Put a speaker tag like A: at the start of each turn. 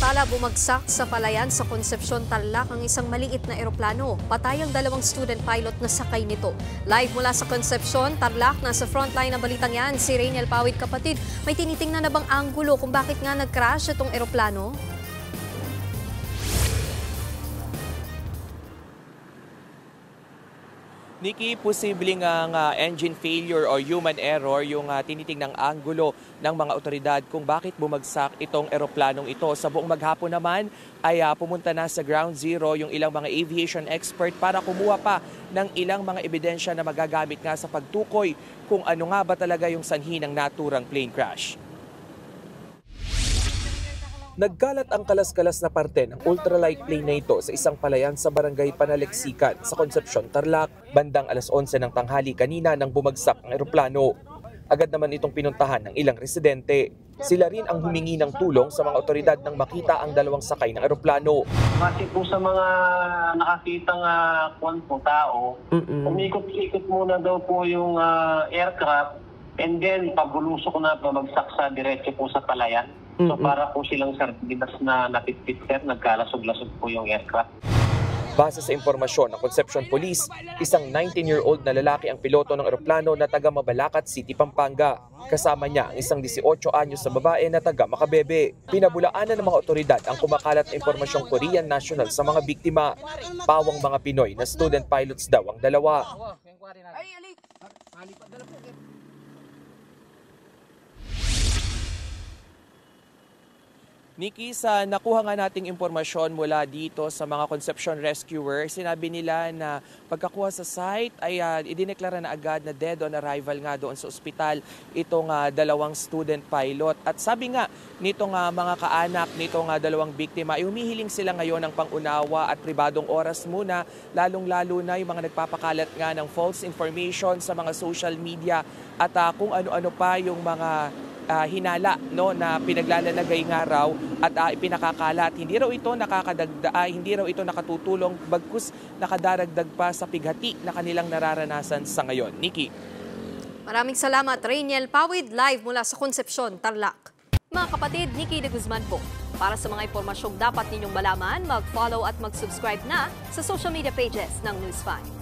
A: Samantala, bumagsak sa palayan sa Concepcion, Tarlac ang isang maliit na eroplano. Patay ang 2 student pilot na sakay nito. Live mula sa Concepcion, Tarlac, nasa frontline ng balitang yan, si Rainiel Pawid. Kapatid, may tinitingnan na bang anggulo kung bakit nga nag-crash itong eroplano?
B: Nikki, posibleng engine failure o human error yung tinitingnang anggulo ng mga otoridad kung bakit bumagsak itong eroplanong ito. Sa buong maghapon naman ay pumunta na sa ground zero yung ilang mga aviation expert para kumuha pa ng ilang mga ebidensya na magagamit nga sa pagtukoy kung ano nga ba talaga yung sanhi ng naturang plane crash. Nagkalat ang kalas-kalas na parte ng ultralight plane na ito sa isang palayan sa barangay Panalexican sa Concepcion, Tarlac. Bandang alas 11 ng tanghali kanina nang bumagsak ang eroplano. Agad naman itong pinuntahan ng ilang residente. Sila rin ang humingi ng tulong sa mga otoridad nang makita ang 2 sakay ng eroplano.
C: Kasi po sa mga nakakitang tao, umikot-ikot muna daw po yung aircraft and then pabulusok na bumagsak sa diretso po sa palayan. So para po silang sardinas na napitpit, nagkalasog-lasog po yung aircraft.
B: Base sa impormasyon ng Concepcion Police, isang 19-year-old na lalaki ang piloto ng eroplano na taga Mabalacat City, Pampanga. Kasama niya ang isang 18 anyos na babae na taga Makabebe. Pinabulaanan ng mga otoridad ang kumakalat na impormasyong Korean national sa mga biktima. Pawang mga Pinoy na student pilots daw ang 2. Nikki, sa nakuha nga nating impormasyon mula dito sa mga Concepcion rescuer, sinabi nila na pagkakuha sa site ay idineklara na agad na dead on arrival nga doon sa ospital itong 2 student pilot. At sabi nga nitong mga kaanak nitong 2 biktima ay humihiling sila ngayon ng pangunawa at pribadong oras muna, lalong-lalo na yung mga nagpapakalat nga ng false information sa mga social media at kung ano-ano pa yung mga hinala na pinaglalagay nga raw at ipinakakalat. Hindi raw ito nakatutulong bagkus nakadaragdag pa sa pighati na kanilang nararanasan sa ngayon. Nikki.
A: Maraming salamat, Rainiel Pawid, live mula sa Concepcion, Tarlac. Mga kapatid, Nikki de Guzman po. Para sa mga impormasyong dapat ninyong malaman, mag-follow at mag-subscribe na sa social media pages ng News 5.